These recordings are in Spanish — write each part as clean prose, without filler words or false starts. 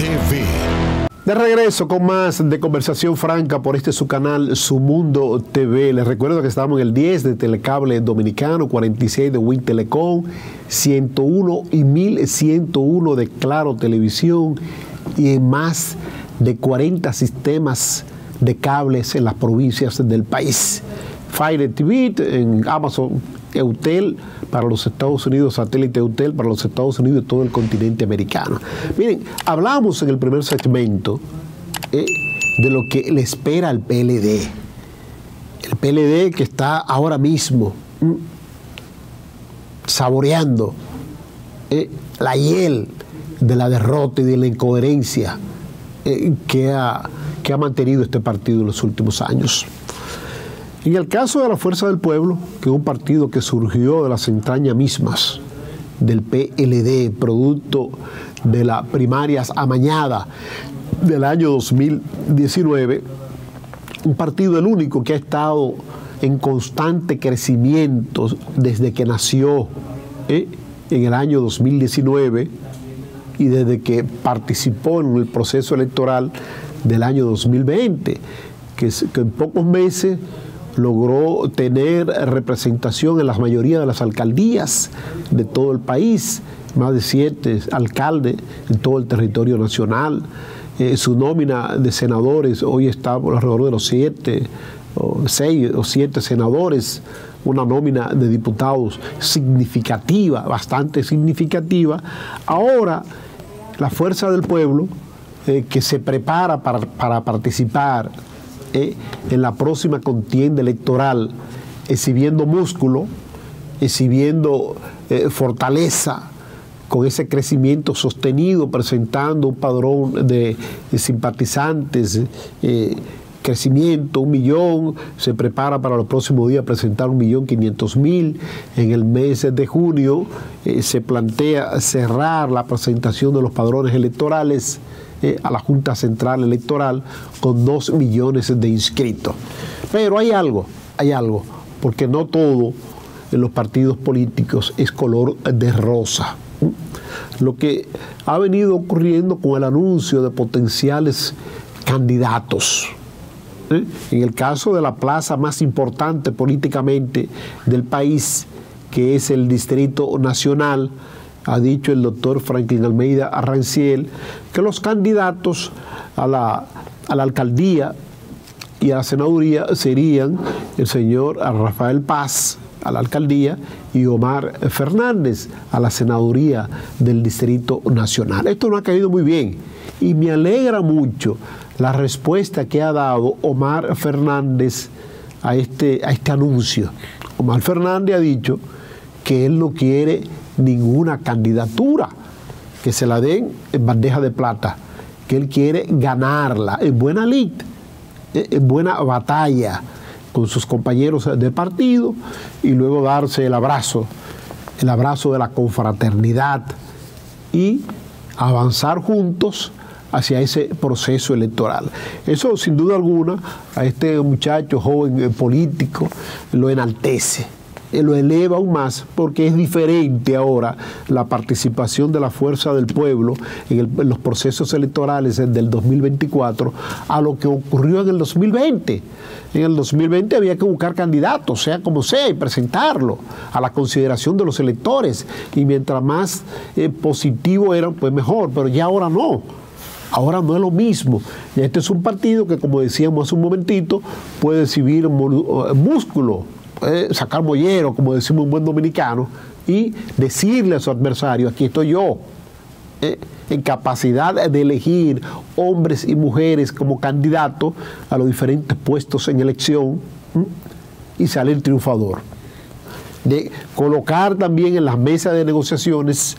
TV. De regreso con más de Conversación Franca por su canal Su Mundo TV. Les recuerdo que estamos en el 10 de Telecable Dominicano, 46 de Win Telecom, 101 y 1101 de Claro Televisión y en más de 40 sistemas de cables en las provincias del país. Fire TV en Amazon, Eutel para los Estados Unidos, satélite Eutel para los Estados Unidos y todo el continente americano. Miren, hablamos en el primer segmento de lo que le espera al PLD. El PLD que está ahora mismo saboreando la hiel de la derrota y de la incoherencia que ha mantenido este partido en los últimos años. En el caso de la Fuerza del Pueblo, que es un partido que surgió de las entrañas mismas del PLD, producto de las primarias amañadas del año 2019, un partido el único que ha estado en constante crecimiento desde que nació en el año 2019 y desde que participó en el proceso electoral del año 2020, que en pocos meses logró tener representación en la mayoría de las alcaldías de todo el país, más de 7 alcaldes en todo el territorio nacional. Su nómina de senadores hoy está por alrededor de los 6 o 7 senadores, una nómina de diputados significativa, bastante significativa. Ahora, la Fuerza del Pueblo, que se prepara para participar en la próxima contienda electoral, exhibiendo músculo, exhibiendo fortaleza, con ese crecimiento sostenido, presentando un padrón de simpatizantes, crecimiento, 1 millón, se prepara para los próximos días presentar 1.500.000. En el mes de junio se plantea cerrar la presentación de los padrones electorales a la Junta Central Electoral con 2 millones de inscritos. Pero hay algo, porque no todo en los partidos políticos es color de rosa. Lo que ha venido ocurriendo con el anuncio de potenciales candidatos. En el caso de la plaza más importante políticamente del país, que es el Distrito Nacional, ha dicho el doctor Franklin Almeida Aranciel que los candidatos a la alcaldía y a la senaduría serían el señor Rafael Paz a la alcaldía y Omar Fernández a la senaduría del Distrito Nacional. Esto no ha caído muy bien y me alegra mucho la respuesta que ha dado Omar Fernández a este anuncio. Omar Fernández ha dicho que él no quiere ninguna candidatura, que se la den en bandeja de plata, que él quiere ganarla en buena lid, en buena batalla con sus compañeros de partido y luego darse el abrazo de la confraternidad y avanzar juntos hacia ese proceso electoral. Eso sin duda alguna a este muchacho joven político lo enaltece, lo eleva aún más, porque es diferente ahora la participación de la Fuerza del Pueblo en los procesos electorales del 2024 a lo que ocurrió en el 2020. En el 2020 había que buscar candidatos, sea como sea, y presentarlo a la consideración de los electores, y mientras más positivo eran, pues mejor, pero ya ahora no. Ahora no es lo mismo. Y este es un partido que, como decíamos hace un momentito, puede exhibir músculo, sacar mollero, como decimos un buen dominicano, y decirle a su adversario: aquí estoy yo, en capacidad de elegir hombres y mujeres como candidatos a los diferentes puestos en elección y salir triunfador. De colocar también en las mesas de negociaciones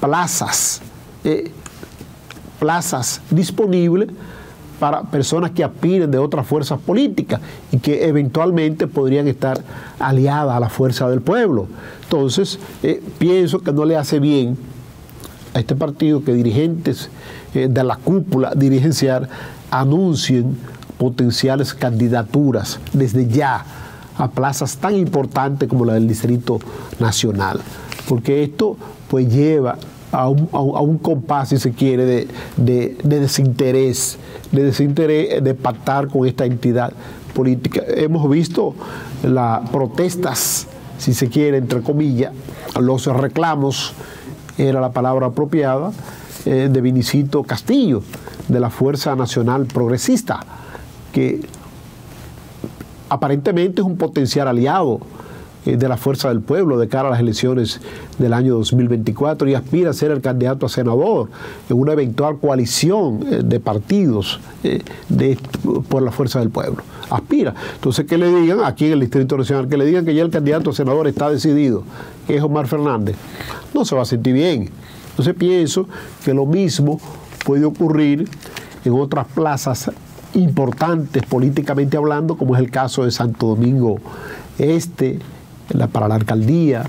plazas disponibles para personas que aspiren de otras fuerzas políticas y que eventualmente podrían estar aliadas a la Fuerza del Pueblo. Entonces, pienso que no le hace bien a este partido que dirigentes de la cúpula dirigencial anuncien potenciales candidaturas desde ya a plazas tan importantes como la del Distrito Nacional, porque esto pues lleva a un compás, si se quiere, de desinterés, de pactar con esta entidad política. Hemos visto las protestas, si se quiere, entre comillas, los reclamos, era la palabra apropiada, de Vinicito Castillo, de la Fuerza Nacional Progresista, que aparentemente es un potencial aliado de la Fuerza del Pueblo de cara a las elecciones del año 2024 y aspira a ser el candidato a senador en una eventual coalición de partidos por la Fuerza del Pueblo. Aspira. Entonces, que le digan aquí en el Distrito Nacional, que le digan que ya el candidato a senador está decidido, que es Omar Fernández, no se va a sentir bien. Entonces pienso que lo mismo puede ocurrir en otras plazas importantes políticamente hablando, como es el caso de Santo Domingo Este, para la alcaldía,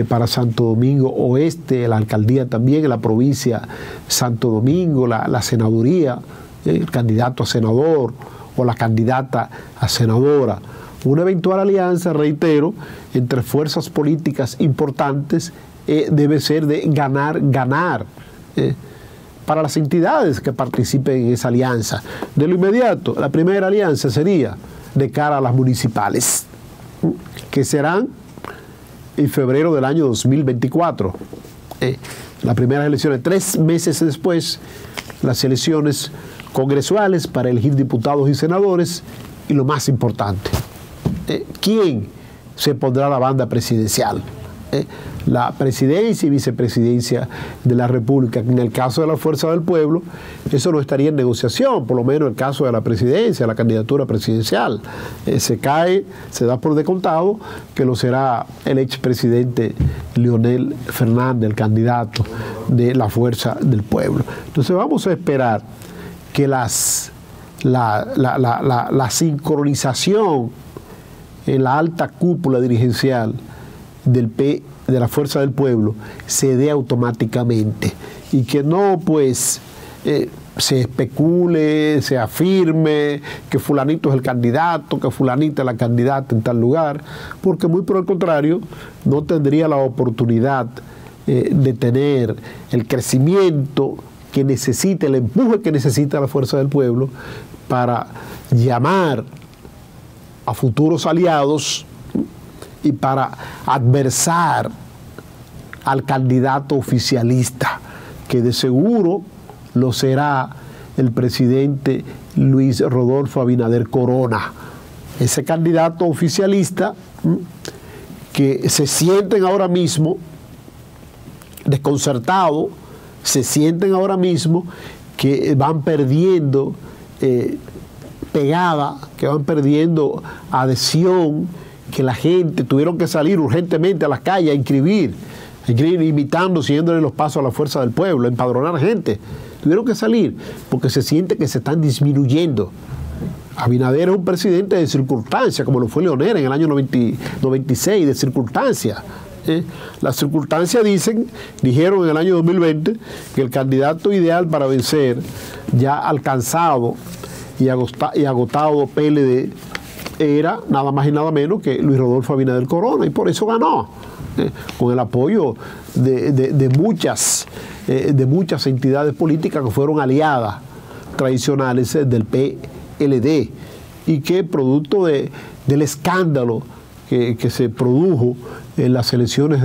para Santo Domingo Oeste, la alcaldía también, en la provincia Santo Domingo, la senaduría, el candidato a senador o la candidata a senadora. Una eventual alianza, reitero, entre fuerzas políticas importantes debe ser de ganar para las entidades que participen en esa alianza. De lo inmediato, la primera alianza sería de cara a las municipales, que serán en febrero del año 2024. Las primeras elecciones, 3 meses después, las elecciones congresuales para elegir diputados y senadores, y lo más importante, ¿quién se pondrá la banda presidencial? La presidencia y vicepresidencia de la República. En el caso de la Fuerza del Pueblo, eso no estaría en negociación, por lo menos en el caso de la presidencia, la candidatura presidencial. Se da por descontado que lo será el expresidente Leonel Fernández, el candidato de la Fuerza del Pueblo. Entonces vamos a esperar que la sincronización en la alta cúpula dirigencial de la Fuerza del Pueblo se dé automáticamente y que no pues se especule, se afirme que fulanito es el candidato, que fulanita es la candidata en tal lugar, porque muy por el contrario no tendría la oportunidad de tener el crecimiento que necesita, el empuje que necesita la Fuerza del Pueblo para llamar a futuros aliados y para adversar al candidato oficialista, que de seguro lo será el presidente Luis Rodolfo Abinader Corona. Ese candidato oficialista que se sienten ahora mismo desconcertados, se sienten ahora mismo que van perdiendo pegada, que van perdiendo adhesión, que la gente tuvieron que salir urgentemente a las calles a inscribir, imitando, siguiéndole los pasos a la Fuerza del Pueblo, a empadronar gente. Tuvieron que salir porque se siente que se están disminuyendo. Abinader es un presidente de circunstancia, como lo fue Leonel en el año 96, de circunstancia. Las circunstancias dijeron en el año 2020 que el candidato ideal para vencer, ya alcanzado y agotado PLD, era nada más y nada menos que Luis Rodolfo Abinader Corona, y por eso ganó, con el apoyo de muchas entidades políticas que fueron aliadas tradicionales del PLD, y que producto del escándalo que se produjo en las elecciones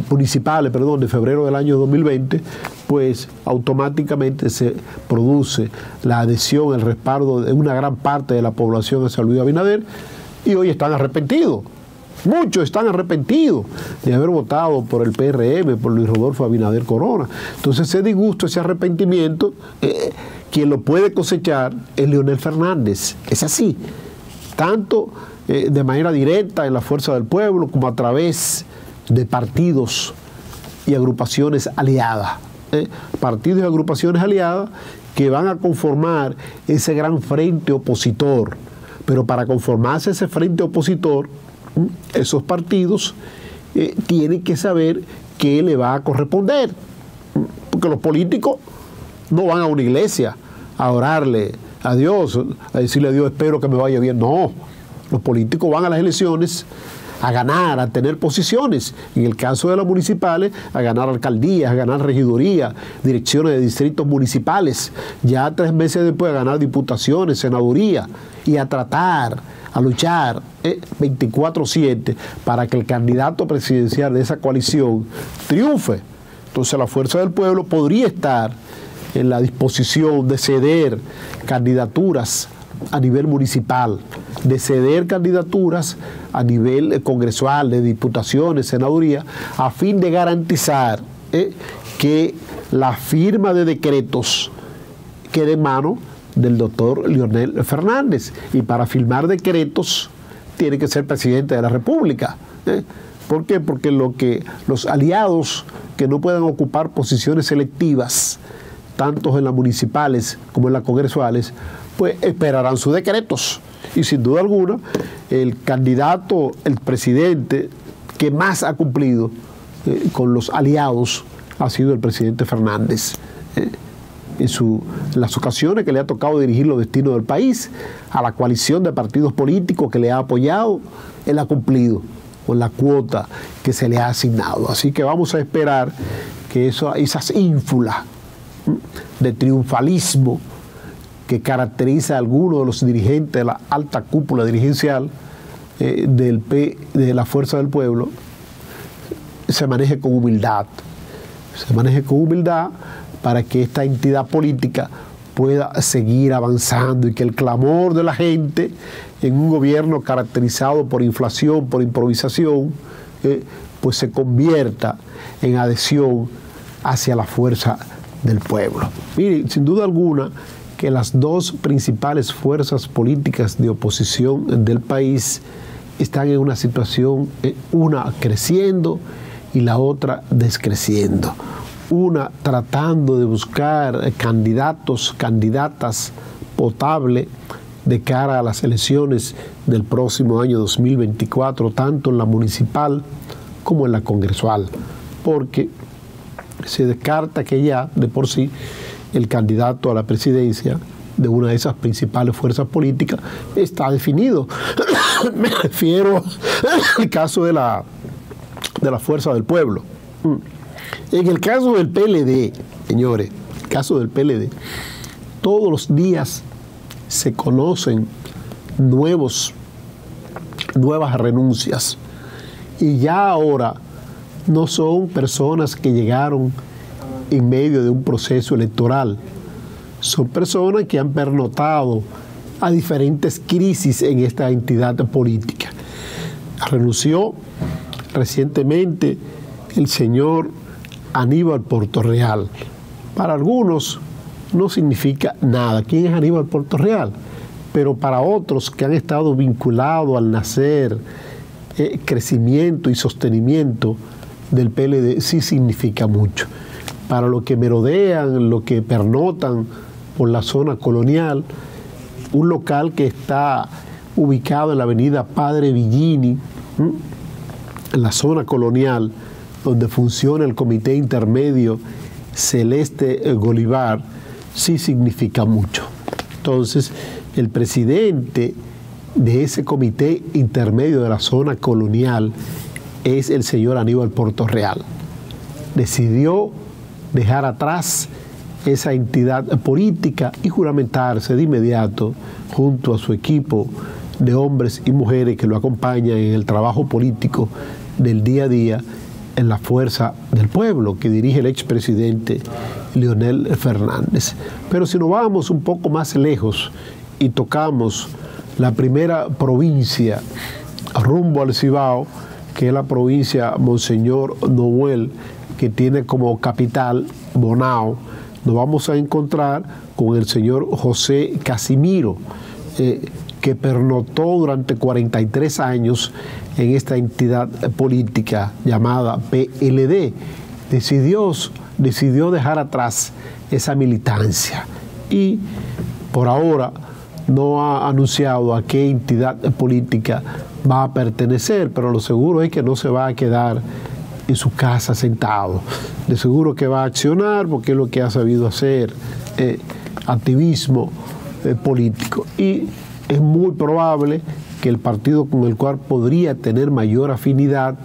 municipales, de febrero del año 2020, pues automáticamente se produce la adhesión, el respaldo de una gran parte de la población hacia Luis Abinader, y hoy están arrepentidos. Muchos están arrepentidos de haber votado por el PRM, por Luis Rodolfo Abinader Corona. Entonces ese disgusto, ese arrepentimiento, quien lo puede cosechar es Leonel Fernández. Es así. Tanto de manera directa en la Fuerza del Pueblo como a través de partidos y agrupaciones aliadas. Partidos y agrupaciones aliadas que van a conformar ese gran frente opositor. Pero para conformarse ese frente opositor, esos partidos tienen que saber qué le va a corresponder. Porque los políticos no van a una iglesia a orarle a Dios, a decirle a Dios, espero que me vaya bien. No, los políticos van a las elecciones a ganar, a tener posiciones. En el caso de las municipales, a ganar alcaldías, a ganar regidurías, direcciones de distritos municipales. Ya 3 meses después, a ganar diputaciones, senaduría, y a tratar, a luchar 24/7 para que el candidato presidencial de esa coalición triunfe. Entonces la Fuerza del Pueblo podría estar en la disposición de ceder candidaturas a nivel municipal, de ceder candidaturas a nivel congresual, de diputaciones, senaduría, a fin de garantizar que la firma de decretos quede en mano del doctor Leonel Fernández. Y para firmar decretos tiene que ser presidente de la República. ¿Por qué? Porque los aliados que no puedan ocupar posiciones selectivas, tanto en las municipales como en las congresuales, pues esperarán sus decretos. Y sin duda alguna, el candidato, el presidente que más ha cumplido con los aliados ha sido el presidente Fernández. En las ocasiones que le ha tocado dirigir los destinos del país, a la coalición de partidos políticos que le ha apoyado, él ha cumplido con la cuota que se le ha asignado. Así que vamos a esperar que esas ínfulas de triunfalismo que caracteriza a algunos de los dirigentes de la alta cúpula dirigencial de la Fuerza del Pueblo se maneje con humildad. Se maneje con humildad para que esta entidad política pueda seguir avanzando y que el clamor de la gente en un gobierno caracterizado por inflación, por improvisación, pues se convierta en adhesión hacia la fuerza del pueblo. Miren, sin duda alguna que las 2 principales fuerzas políticas de oposición del país están en una situación, una creciendo y la otra descreciendo. Una tratando de buscar candidatos, candidatas potables de cara a las elecciones del próximo año 2024, tanto en la municipal como en la congresual, porque se descarta que ya de por sí el candidato a la presidencia de una de esas principales fuerzas políticas está definido. Me refiero al caso de la Fuerza del Pueblo. En el caso del PLD, señores, el caso del PLD, todos los días se conocen nuevas renuncias. Y ya ahora no son personas que llegaron en medio de un proceso electoral. Son personas que han pernotado a diferentes crisis en esta entidad política. Renunció recientemente el señor Aníbal Portorreal. Para algunos no significa nada. ¿Quién es Aníbal Portorreal? Pero para otros que han estado vinculados al nacer, crecimiento y sostenimiento del PLD, sí significa mucho. Para los que merodean, los que pernotan por la zona colonial, un local que está ubicado en la avenida Padre Villini, en la zona colonial, donde funciona el Comité Intermedio Celeste Bolívar, sí significa mucho. Entonces, el presidente de ese Comité Intermedio de la zona colonial es el señor Aníbal Portorreal. Decidió dejar atrás esa entidad política y juramentarse de inmediato junto a su equipo de hombres y mujeres que lo acompañan en el trabajo político del día a día en la Fuerza del Pueblo que dirige el expresidente Leonel Fernández. Pero si nos vamos un poco más lejos y tocamos la primera provincia rumbo al Cibao, que es la provincia Monseñor Noel, que tiene como capital Bonao, nos vamos a encontrar con el señor José Casimiro, que pernotó durante 43 años en esta entidad política llamada PLD. Decidió dejar atrás esa militancia y por ahora no ha anunciado a qué entidad política va a pertenecer, pero lo seguro es que no se va a quedar en su casa sentado. De seguro que va a accionar porque es lo que ha sabido hacer, activismo político. Y es muy probable que que el partido con el cual podría tener mayor afinidad,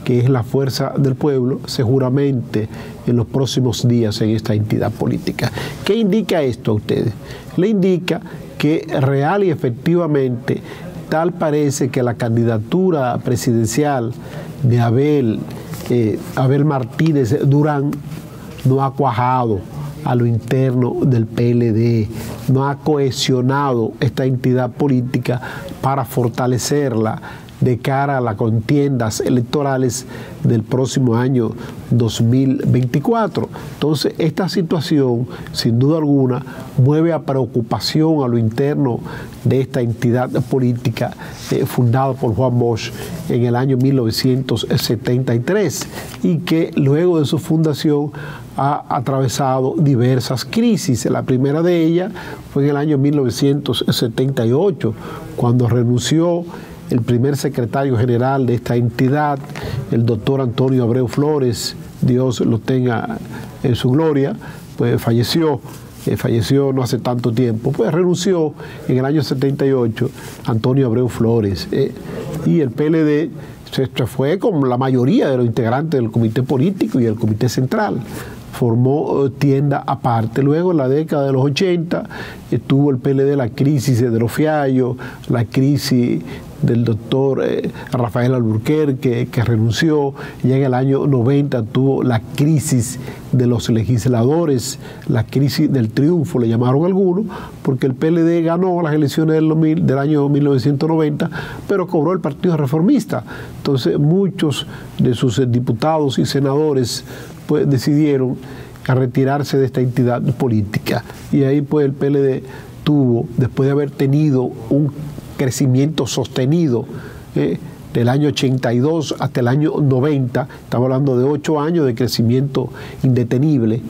que es la Fuerza del Pueblo, seguramente en los próximos días en esta entidad política. ¿Qué indica esto a ustedes? Le indica que real y efectivamente tal parece que la candidatura presidencial de Abel Martínez Durán no ha cuajado a lo interno del PLD, no ha cohesionado esta entidad política para fortalecerla de cara a las contiendas electorales del próximo año 2024. Entonces, esta situación, sin duda alguna, mueve a preocupación a lo interno de esta entidad política fundada por Juan Bosch en el año 1973 y que luego de su fundación ha atravesado diversas crisis. La primera de ellas fue en el año 1978, cuando renunció el primer secretario general de esta entidad, el doctor Antonio Abreu Flores, Dios lo tenga en su gloria, pues falleció no hace tanto tiempo, pues renunció en el año 78 Antonio Abreu Flores, y el PLD se fue con la mayoría de los integrantes del comité político y el comité central. Formó tienda aparte. Luego, en la década de los 80, tuvo el PLD la crisis de los Fiallos, la crisis del doctor Rafael Alburquerque, que renunció. Ya en el año 90 tuvo la crisis de los legisladores, la crisis del triunfo, le llamaron algunos, porque el PLD ganó las elecciones del año 1990, pero cobró el Partido Reformista. Entonces, muchos de sus diputados y senadores pues decidieron a retirarse de esta entidad política, y ahí pues el PLD tuvo, después de haber tenido un crecimiento sostenido del año 82 hasta el año 90, estamos hablando de 8 años de crecimiento indetenible,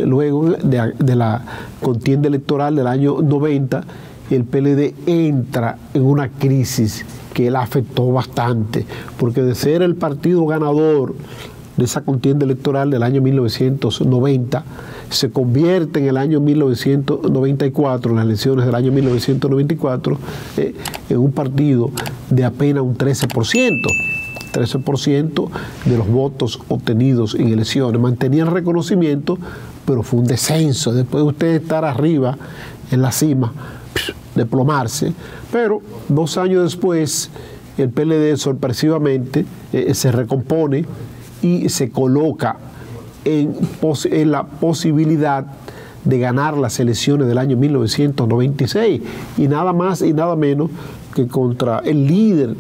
luego de la contienda electoral del año 90, el PLD entra en una crisis que la afectó bastante, porque de ser el partido ganador de esa contienda electoral del año 1990, se convierte en el año 1994, en las elecciones del año 1994, en un partido de apenas un 13% de los votos obtenidos en elecciones. Mantenía el reconocimiento, pero fue un descenso. Después de usted estar arriba, en la cima, desplomarse. Pero 2 años después, el PLD sorpresivamente se recompone y se coloca en la posibilidad de ganar las elecciones del año 1996, y nada más y nada menos que contra el líder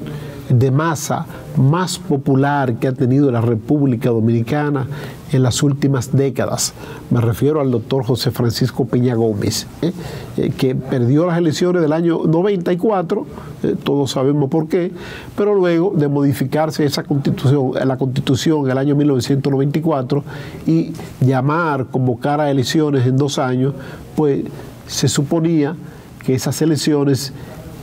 de masa más popular que ha tenido la República Dominicana en las últimas décadas. Me refiero al doctor José Francisco Peña Gómez, que perdió las elecciones del año 94, todos sabemos por qué, pero luego de modificarse esa constitución, la constitución en el año 1994 y convocar a elecciones en 2 años, pues se suponía que esas elecciones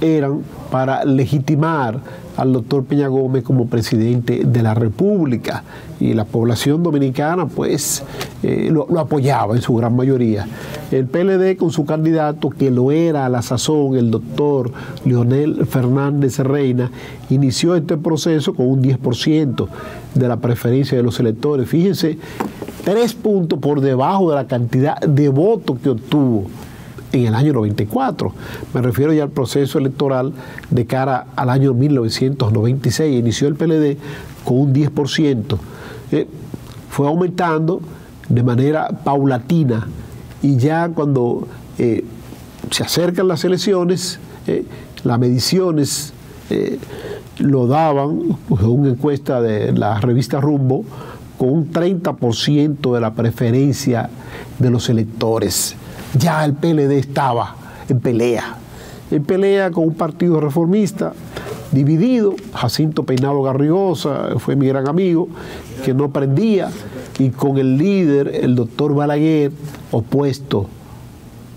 eran para legitimar al doctor Peña Gómez como presidente de la República, y la población dominicana pues lo apoyaba en su gran mayoría. El PLD, con su candidato, que lo era a la sazón, el doctor Leonel Fernández Reina, inició este proceso con un 10% de la preferencia de los electores. Fíjense, 3 puntos por debajo de la cantidad de votos que obtuvo en el año 94. Me refiero ya al proceso electoral de cara al año 1996. Inició el PLD con un 10%. Fue aumentando de manera paulatina, y ya cuando se acercan las elecciones, las mediciones lo daban, una encuesta de la revista Rumbo, con un 30% de la preferencia de los electores. Ya el PLD estaba en pelea con un partido reformista dividido. Jacinto Peinado Garrigosa fue mi gran amigo, que no prendía, y con el líder, el doctor Balaguer, opuesto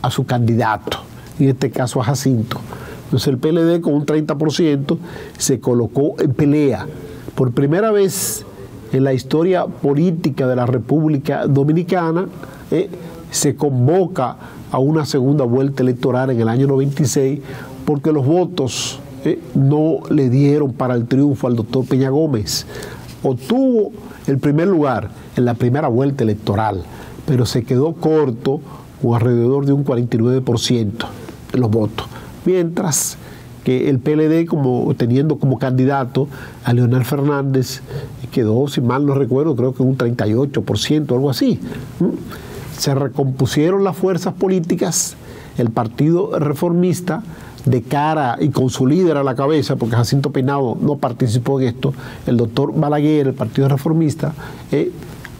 a su candidato, en este caso a Jacinto. Entonces el PLD, con un 30%, se colocó en pelea. Por primera vez en la historia política de la República Dominicana, se convoca a una segunda vuelta electoral en el año 96, porque los votos no le dieron para el triunfo al doctor Peña Gómez. Obtuvo el primer lugar en la primera vuelta electoral, pero se quedó corto o alrededor de un 49% de los votos, mientras que el PLD, teniendo como candidato a Leonel Fernández, quedó, si mal no recuerdo, creo que un 38%, algo así. Se recompusieron las fuerzas políticas, el Partido Reformista, de cara y con su líder a la cabeza, porque Jacinto Peinado no participó en esto, el doctor Balaguer, el Partido Reformista,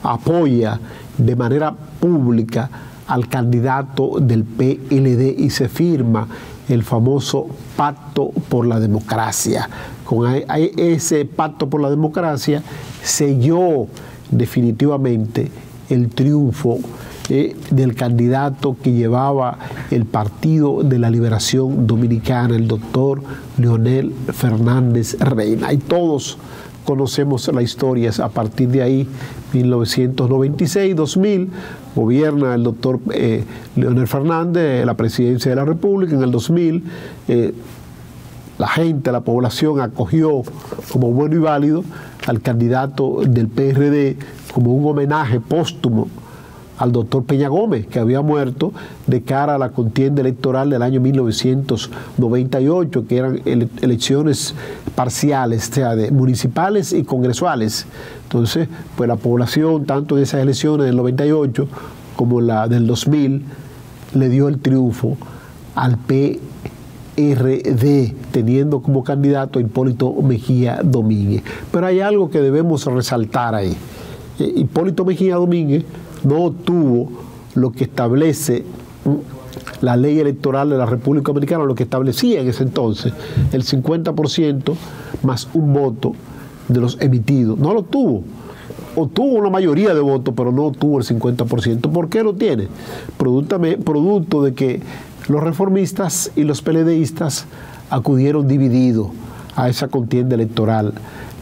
apoya de manera pública al candidato del PLD y se firma el famoso Pacto por la Democracia. Con ese Pacto por la Democracia selló definitivamente el triunfo del candidato que llevaba el Partido de la Liberación Dominicana, el doctor Leonel Fernández Reina. Y todos conocemos la historia. A partir de ahí, 1996, 2000, gobierna el doctor Leonel Fernández la presidencia de la República. En el 2000, la gente, la población acogió como bueno y válido al candidato del PRD como un homenaje póstumo al doctor Peña Gómez, que había muerto de cara a la contienda electoral del año 1998, que eran elecciones parciales, o sea, de municipales y congresuales. Entonces, pues la población, tanto en esas elecciones del 98 como la del 2000, le dio el triunfo al PRD, teniendo como candidato a Hipólito Mejía Domínguez. Pero hay algo que debemos resaltar ahí. Hipólito Mejía Domínguez no obtuvo lo que establece la ley electoral de la República Dominicana, lo que establecía en ese entonces, el 50% más un voto de los emitidos. No lo obtuvo. Obtuvo una mayoría de votos, pero no obtuvo el 50%. ¿Por qué lo tiene? Producto de que los reformistas y los PLDistas acudieron divididos a esa contienda electoral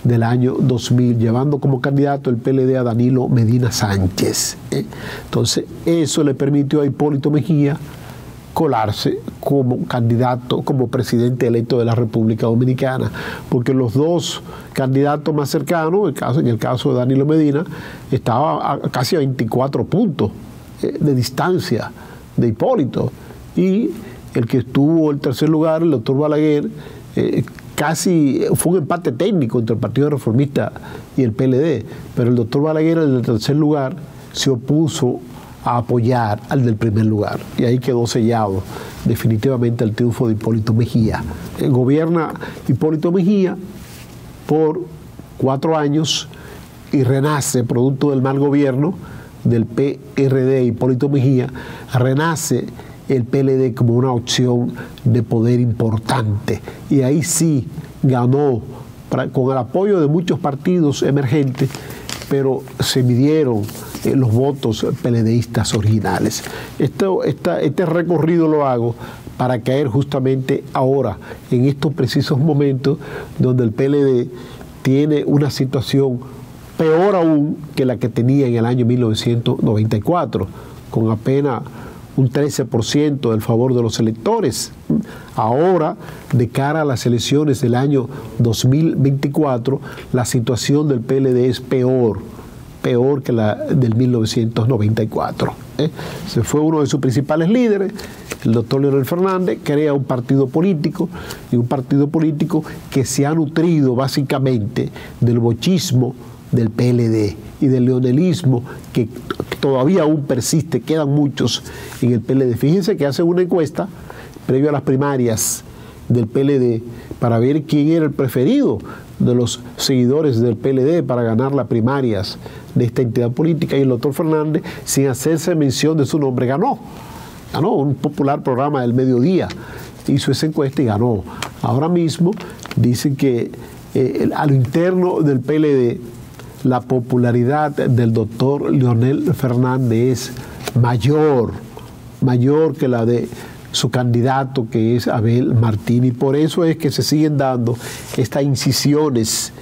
del año 2000, llevando como candidato el PLD a Danilo Medina Sánchez. Entonces, eso le permitió a Hipólito Mejía colarse como candidato, como presidente electo de la República Dominicana, porque los dos candidatos más cercanos, en el caso de Danilo Medina, estaba casi a 24 puntos de distancia de Hipólito, y el que estuvo en tercer lugar, el doctor Balaguer, casi fue un empate técnico entre el Partido Reformista y el PLD, pero el doctor Balaguer, en el tercer lugar, se opuso a apoyar al del primer lugar, y ahí quedó sellado definitivamente el triunfo de Hipólito Mejía. Gobierna Hipólito Mejía por 4 años y renace, producto del mal gobierno del PRD, Hipólito Mejía, renace el PLD como una opción de poder importante, y ahí sí ganó con el apoyo de muchos partidos emergentes, pero se midieron los votos PLDistas originales. Este recorrido lo hago para caer justamente ahora, en estos precisos momentos donde el PLD tiene una situación peor aún que la que tenía en el año 1994, con apenas un 13% del favor de los electores. Ahora, de cara a las elecciones del año 2024, la situación del PLD es peor que la del 1994. Se fue uno de sus principales líderes, el doctor Leonel Fernández, crea un partido político, y un partido político que se ha nutrido básicamente del bochismo del PLD y del leonelismo que todavía aún persiste, quedan muchos en el PLD. Fíjense que hace una encuesta previo a las primarias del PLD para ver quién era el preferido de los seguidores del PLD para ganar las primarias de esta entidad política, y el doctor Fernández, sin hacerse mención de su nombre, ganó un popular programa del mediodía, hizo esa encuesta y ganó. Ahora mismo dicen que a lo interno del PLD la popularidad del doctor Leonel Fernández es mayor que la de su candidato, que es Abel Martínez, y por eso es que se siguen dando estas incisiones,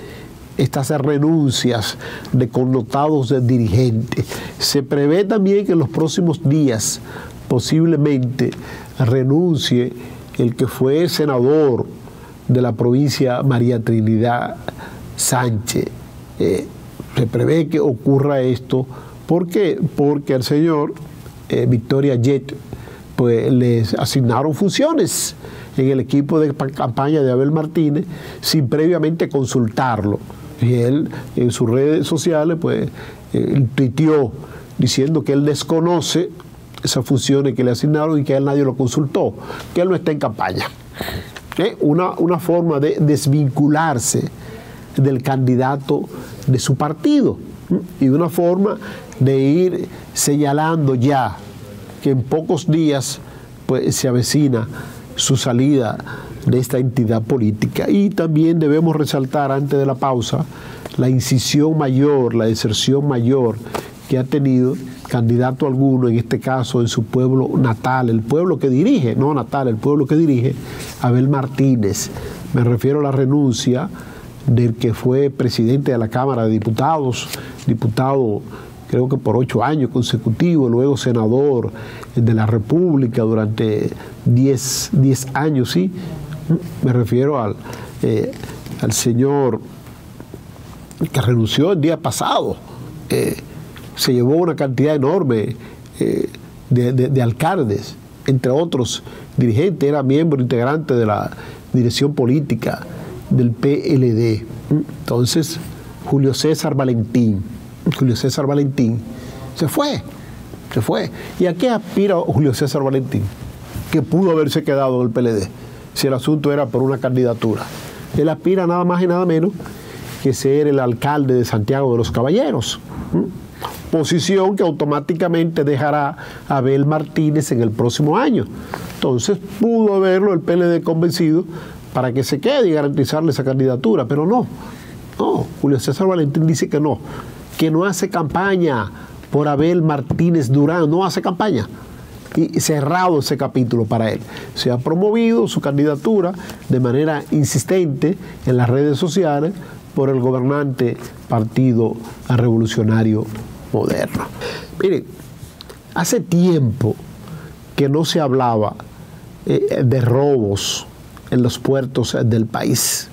estas renuncias de connotados de dirigentes. Se prevé también que en los próximos días posiblemente renuncie el que fue senador de la provincia María Trinidad Sánchez. Se prevé que ocurra esto. ¿Por qué? Porque al señor Victoria Jet pues les asignaron funciones en el equipo de campaña de Abel Martínez sin previamente consultarlo. Y él en sus redes sociales pues tuiteó diciendo que él desconoce esas funciones que le asignaron y que a él nadie lo consultó, que él no está en campaña. Una forma de desvincularse del candidato de su partido y una forma de ir señalando ya que en pocos días pues, se avecina su salida de esta entidad política. Y también debemos resaltar antes de la pausa la incisión mayor, la deserción mayor que ha tenido candidato alguno, en este caso en su pueblo natal, el pueblo que dirige, no natal, el pueblo que dirige, Abel Martínez. Me refiero a la renuncia del que fue presidente de la Cámara de Diputados, diputado creo que por 8 años consecutivos, luego senador de la República durante 10 años, ¿sí? Me refiero al señor que renunció el día pasado. Se llevó una cantidad enorme de alcaldes, entre otros dirigentes, era miembro integrante de la dirección política del PLD. Entonces, Julio César Valentín se fue. ¿Y a qué aspira Julio César Valentín? Que pudo haberse quedado en el PLD, si el asunto era por una candidatura. Él aspira nada más y nada menos que ser el alcalde de Santiago de los Caballeros. Posición que automáticamente dejará a Abel Martínez en el próximo año. Entonces pudo haberlo el PLD convencido para que se quede y garantizarle esa candidatura, pero no, Julio César Valentín dice que no hace campaña por Abel Martínez Durán, no hace campaña. Y cerrado ese capítulo para él. Se ha promovido su candidatura de manera insistente en las redes sociales por el gobernante Partido Revolucionario Moderno. Miren, hace tiempo que no se hablaba de robos en los puertos del país.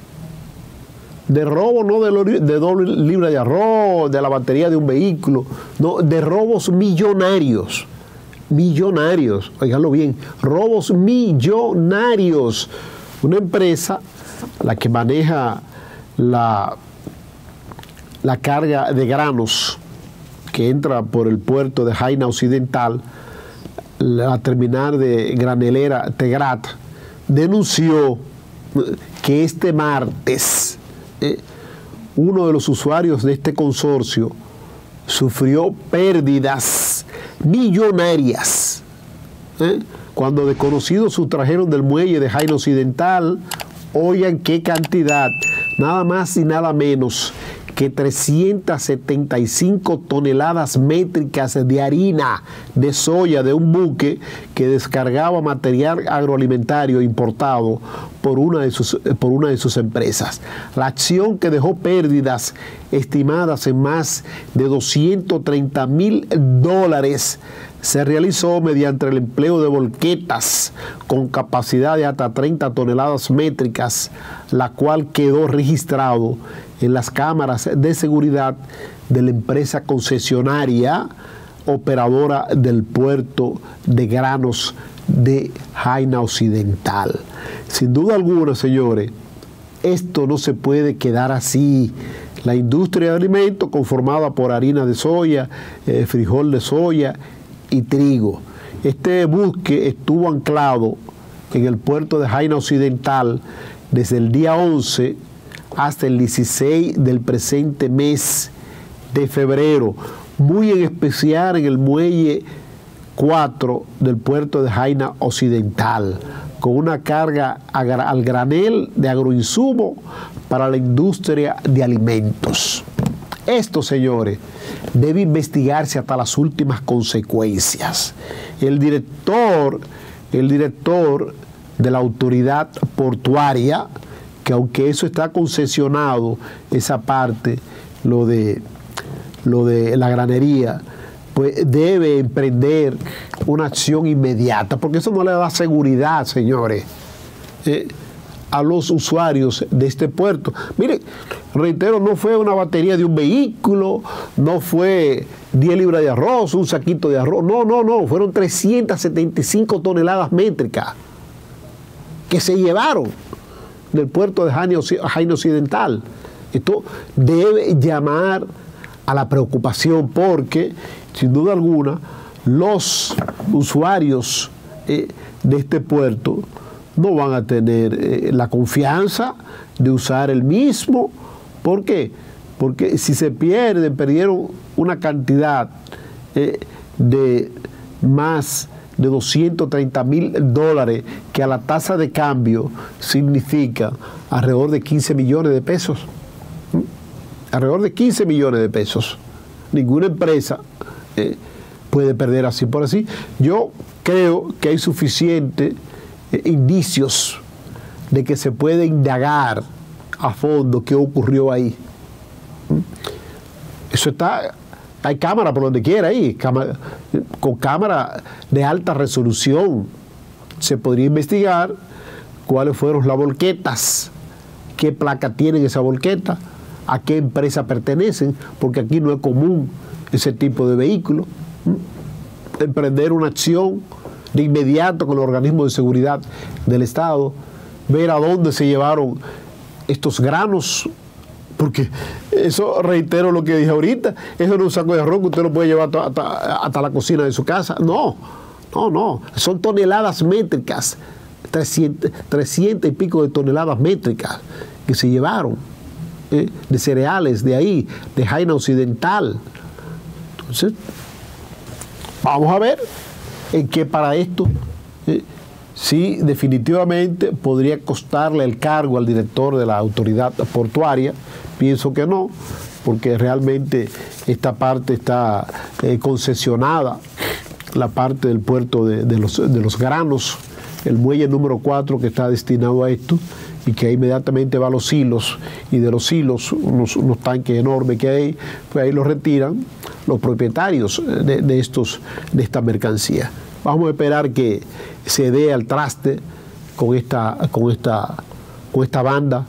De robo no de doble libra de arroz, de la batería de un vehículo, no, de robos millonarios. Millonarios, oiganlo bien, robos millonarios. Una empresa, la que maneja la carga de granos que entra por el puerto de Jaina Occidental, la terminal de granelera Tegrat, denunció que este martes uno de los usuarios de este consorcio sufrió pérdidas millonarias cuando desconocidos sustrajeron del muelle de Jaina Occidental, oigan qué cantidad, nada más y nada menos que 375 toneladas métricas de harina de soya de un buque que descargaba material agroalimentario importado por una de sus empresas. La acción, que dejó pérdidas estimadas en más de $230,000, se realizó mediante el empleo de volquetas con capacidad de hasta 30 toneladas métricas, la cual quedó registrado en las cámaras de seguridad de la empresa concesionaria operadora del puerto de granos de Jaina Occidental. Sin duda alguna, señores, esto no se puede quedar así. La industria de alimentos, conformada por harina de soya, frijol de soya y trigo. Este buque estuvo anclado en el puerto de Jaina Occidental desde el día 11 hasta el 16 del presente mes de febrero, muy en especial en el muelle 4 del puerto de Jaina Occidental, con una carga al granel de agroinsumo para la industria de alimentos. Esto, señores, debe investigarse hasta las últimas consecuencias. El director de la autoridad portuaria, que aunque eso está concesionado, esa parte, lo de la granería, pues debe emprender una acción inmediata, porque eso no le da seguridad, señores, a los usuarios de este puerto. Miren, reitero, no fue una batería de un vehículo, no fue 10 libras de arroz, un saquito de arroz, no, fueron 375 toneladas métricas que se llevaron del puerto de Jaina Occidental. Esto debe llamar a la preocupación porque, sin duda alguna, los usuarios de este puerto no van a tener la confianza de usar el mismo. ¿Por qué? Porque si se perdieron una cantidad de más de $230,000, que a la tasa de cambio significa alrededor de 15 millones de pesos. Alrededor de 15 millones de pesos. Ninguna empresa puede perder así por así. Yo creo que hay suficientes indicios de que se puede indagar a fondo qué ocurrió ahí. Eso está, hay cámara por donde quiera ahí, con cámara de alta resolución. Se podría investigar cuáles fueron las volquetas, qué placa tienen esa volqueta, a qué empresa pertenecen, porque aquí no es común ese tipo de vehículo. Emprender una acción de inmediato con los organismos de seguridad del Estado, ver a dónde se llevaron estos granos, porque eso, reitero lo que dije ahorita, eso no es un saco de arroz que usted lo puede llevar hasta la cocina de su casa. No, son toneladas métricas, 300 y pico de toneladas métricas que se llevaron de cereales de ahí, de Jaina Occidental. Entonces, vamos a ver en qué para esto sí definitivamente podría costarle el cargo al director de la autoridad portuaria. Pienso que no, porque realmente esta parte está concesionada, la parte del puerto de los granos, el muelle número 4 que está destinado a esto, y que inmediatamente va a los silos, y de los silos, unos tanques enormes que hay, pues ahí los retiran los propietarios de esta mercancía. Vamos a esperar que se dé al traste con esta banda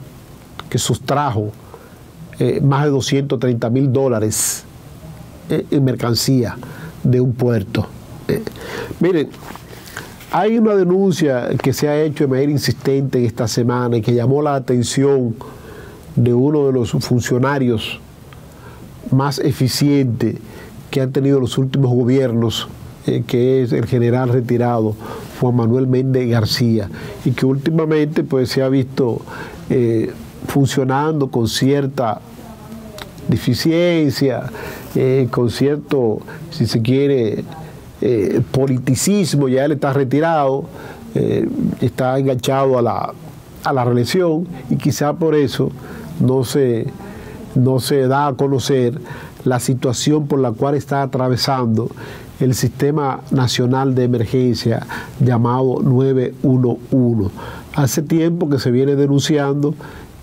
que sustrajo más de $230,000 en mercancía de un puerto. Miren, hay una denuncia que se ha hecho de manera insistente en esta semana y que llamó la atención de uno de los funcionarios más eficientes que han tenido los últimos gobiernos, que es el general retirado Juan Manuel Méndez García, y que últimamente pues se ha visto funcionando con cierta deficiencia, con cierto, si se quiere, politicismo. Ya él está retirado, está enganchado a la reelección, y quizá por eso no se da a conocer la situación por la cual está atravesando el Sistema Nacional de Emergencia llamado 911. Hace tiempo que se viene denunciando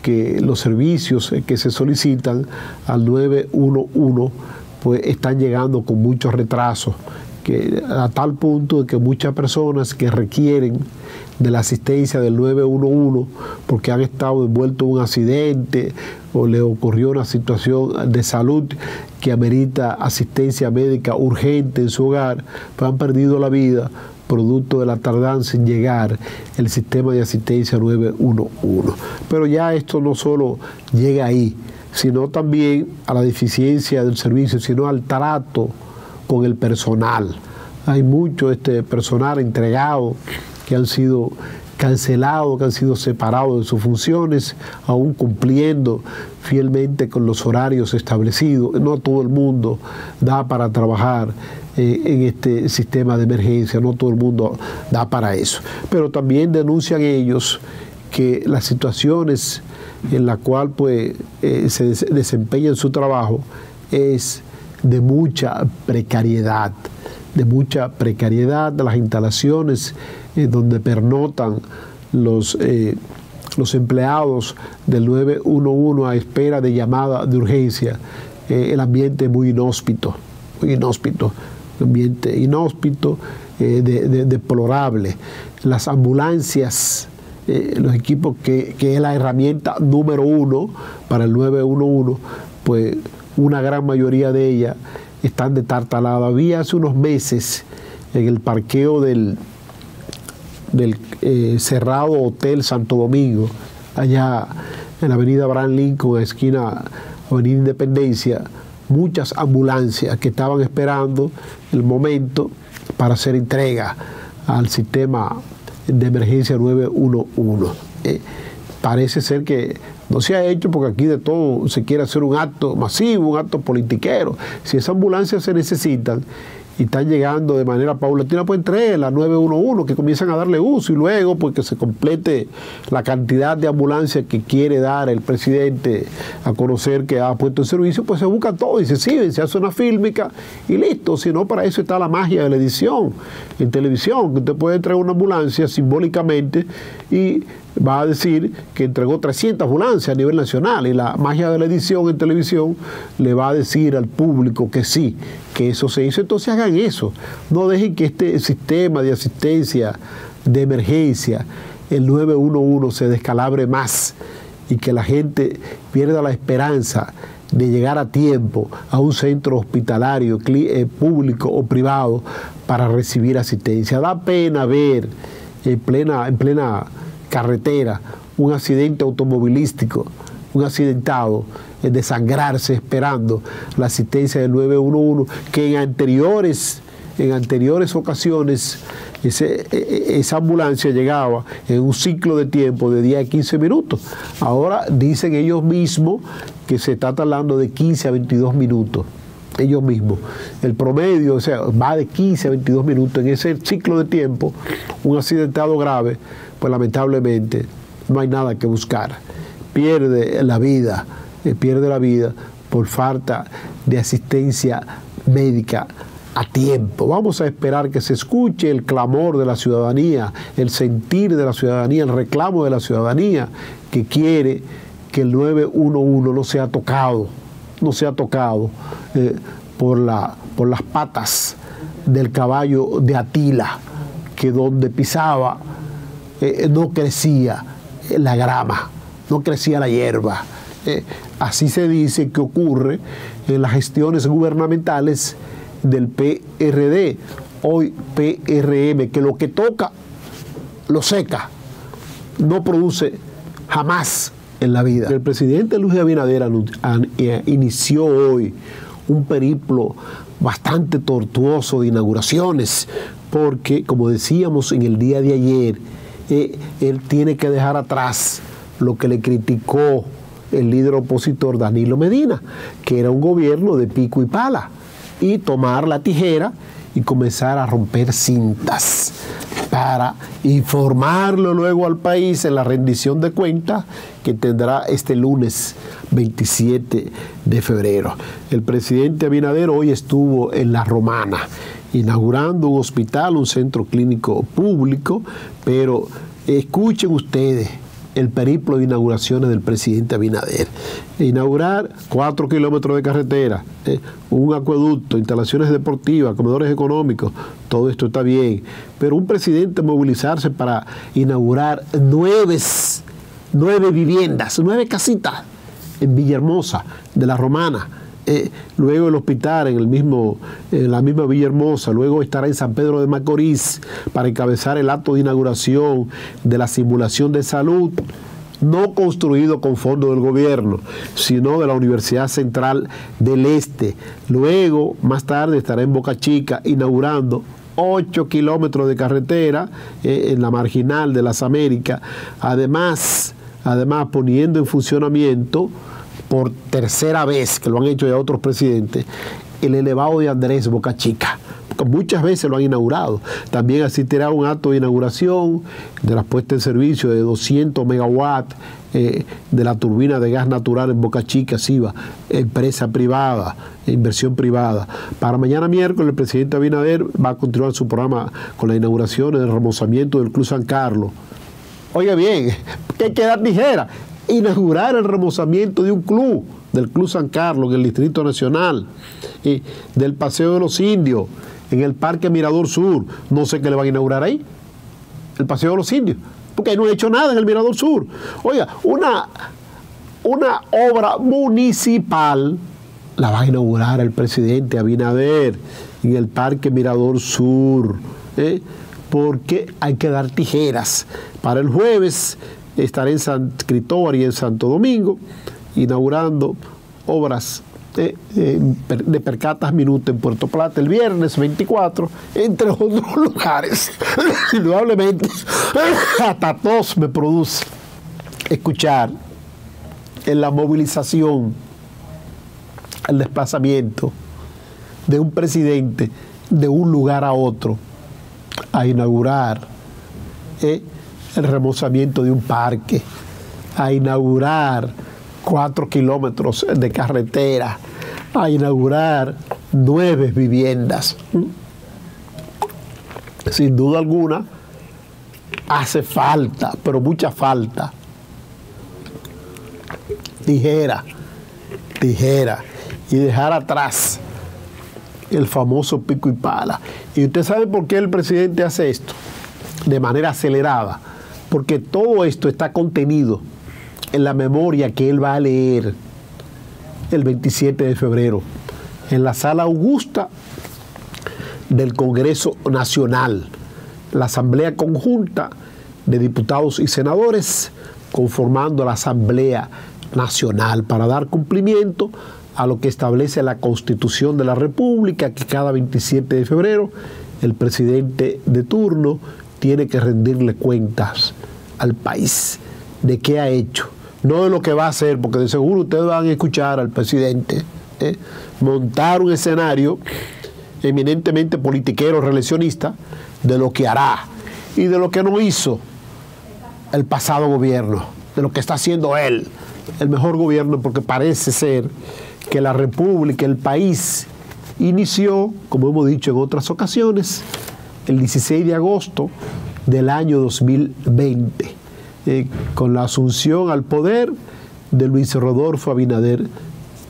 que los servicios que se solicitan al 911 pues están llegando con muchos retrasos, que a tal punto de que muchas personas que requieren de la asistencia del 911 porque han estado envueltos en un accidente o le ocurrió una situación de salud que amerita asistencia médica urgente en su hogar, pues han perdido la vida producto de la tardanza en llegar el sistema de asistencia 911. Pero ya esto no solo llega ahí, sino también a la deficiencia del servicio, sino al trato con el personal. Hay mucho personal entregado que han sido cancelados, que han sido separados de sus funciones, aún cumpliendo fielmente con los horarios establecidos. No todo el mundo da para trabajar en este sistema de emergencia, no todo el mundo da para eso. Pero también denuncian ellos que las situaciones en las cuales pues, se desempeñan su trabajo es de mucha precariedad, de las instalaciones donde pernotan los empleados del 911 a espera de llamada de urgencia. El ambiente es muy inhóspito, deplorable. Las ambulancias los equipos que es la herramienta número 1 para el 911, pues una gran mayoría de ellas están destartaladas. Había hace unos meses en el parqueo del cerrado Hotel Santo Domingo, allá en la avenida Abraham Lincoln, esquina Avenida Independencia, muchas ambulancias que estaban esperando el momento para hacer entrega al sistema de emergencia 911. Parece ser que no se ha hecho porque aquí de todo se quiere hacer un acto masivo, un acto politiquero. Si esas ambulancias se necesitan y están llegando de manera paulatina, pues entre la 911, que comienzan a darle uso, y luego pues que se complete la cantidad de ambulancias que quiere dar el presidente a conocer que ha puesto en servicio, pues se busca todo y se exhiben, se hace una fílmica y listo. Si no, para eso está la magia de la edición en televisión, que usted puede entregar una ambulancia simbólicamente y va a decir que entregó 300 ambulancias a nivel nacional, y la magia de la edición en televisión le va a decir al público que sí, que eso se hizo. Entonces hagan eso, no dejen que este sistema de asistencia de emergencia, el 911, se descalabre más y que la gente pierda la esperanza de llegar a tiempo a un centro hospitalario público o privado para recibir asistencia. Da pena ver en plena carretera un accidente automovilístico, un accidentado, desangrarse esperando la asistencia del 911, que en anteriores ocasiones esa ambulancia llegaba en un ciclo de tiempo de 10 a 15 minutos. Ahora dicen ellos mismos que se está tardando de 15 a 22 minutos. Ellos mismos. El promedio, o sea, va de 15 a 22 minutos. En ese ciclo de tiempo, un accidentado grave, pues lamentablemente no hay nada que buscar. Pierde la vida por falta de asistencia médica a tiempo. Vamos a esperar que se escuche el clamor de la ciudadanía, el sentir de la ciudadanía, el reclamo de la ciudadanía que quiere que el 911 no sea tocado por las patas del caballo de Atila, que donde pisaba no crecía la grama, no crecía la hierba. Así se dice que ocurre en las gestiones gubernamentales del PRD, hoy PRM, que lo que toca lo seca, no produce jamás en la vida. El presidente Luis Abinader inició hoy un periplo bastante tortuoso de inauguraciones, porque, como decíamos en el día de ayer, él tiene que dejar atrás lo que le criticó el líder opositor Danilo Medina, que era un gobierno de pico y pala, y tomar la tijera y comenzar a romper cintas para informarlo luego al país en la rendición de cuentas que tendrá este lunes 27 de febrero. El presidente Abinader hoy estuvo en La Romana inaugurando un hospital, un centro clínico público, pero escuchen ustedes el periplo de inauguraciones del presidente Abinader. Inaugurar 4 kilómetros de carretera, un acueducto, instalaciones deportivas, comedores económicos, todo esto está bien, pero un presidente movilizarse para inaugurar 9 viviendas, 9 casitas en Villahermosa de La Romana, luego el hospital en la misma Villahermosa, luego estará en San Pedro de Macorís para encabezar el acto de inauguración de la simulación de salud, no construido con fondos del gobierno, sino de la Universidad Central del Este. Luego, más tarde, estará en Boca Chica inaugurando 8 kilómetros de carretera en la marginal de las Américas, además poniendo en funcionamiento por tercera vez, que lo han hecho ya otros presidentes, el elevado de Andrés Boca Chica, porque muchas veces lo han inaugurado. También asistirá a un acto de inauguración de la puesta en servicio de 200 megawatts de la turbina de gas natural en Boca Chica, SIVA, empresa privada, inversión privada. Para mañana miércoles el presidente Abinader va a continuar su programa con la inauguración y el remozamiento del Club San Carlos. Oiga bien, que hay que dar tijera. Inaugurar el remozamiento de un club, del Club San Carlos, en el Distrito Nacional, del Paseo de los Indios, en el Parque Mirador Sur. No sé qué le van a inaugurar ahí, el Paseo de los Indios. porque no ha hecho nada en el Mirador Sur. Oiga, una obra municipal la va a inaugurar el presidente Abinader en el Parque Mirador Sur, porque hay que dar tijeras. Para el jueves estaré en San Cristóbal y en Santo Domingo inaugurando obras de Percatas Minuta en Puerto Plata el viernes 24, entre otros lugares. Indudablemente, hasta tos me produce escuchar en la movilización, el desplazamiento de un presidente de un lugar a otro a inaugurar el remozamiento de un parque, a inaugurar 4 kilómetros de carretera, a inaugurar 9 viviendas. Sin duda alguna, hace falta, pero mucha falta, tijera, y dejar atrás el famoso pico y pala. ¿Y usted sabe por qué el presidente hace esto? De manera acelerada. Porque todo esto está contenido en la memoria que él va a leer el 27 de febrero en la sala augusta del Congreso Nacional, la Asamblea Conjunta de Diputados y Senadores, conformando la Asamblea Nacional para dar cumplimiento a lo que establece la Constitución de la República, que cada 27 de febrero el presidente de turno tiene que rendirle cuentas al país de qué ha hecho, no de lo que va a hacer, porque de seguro ustedes van a escuchar al presidente montar un escenario eminentemente politiquero, reeleccionista, de lo que hará y de lo que no hizo el pasado gobierno, de lo que está haciendo él, el mejor gobierno, porque parece ser que la República, el país, inició, como hemos dicho en otras ocasiones, el 16 de agosto del año 2020, con la asunción al poder de Luis Rodolfo Abinader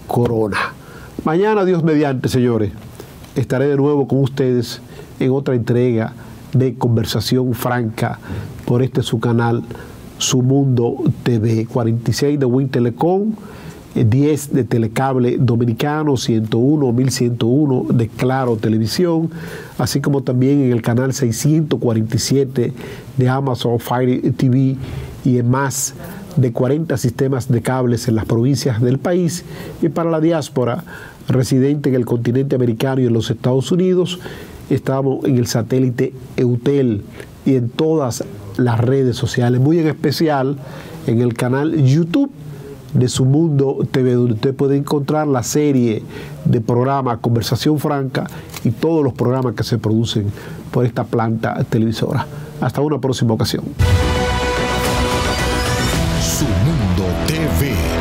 Corona. Mañana, Dios mediante, señores, estaré de nuevo con ustedes en otra entrega de Conversación Franca por su canal, Su Mundo TV, 46 de Win Telecom, 10 de Telecable Dominicano, 101 o 1101 de Claro Televisión, así como también en el canal 647 de Amazon Fire TV y en más de 40 sistemas de cables en las provincias del país. Y para la diáspora residente en el continente americano y en los Estados Unidos, estamos en el satélite Eutel y en todas las redes sociales, muy en especial en el canal YouTube de Su Mundo TV, donde usted puede encontrar la serie de programas Conversación Franca y todos los programas que se producen por esta planta televisora. Hasta una próxima ocasión. Su Mundo TV.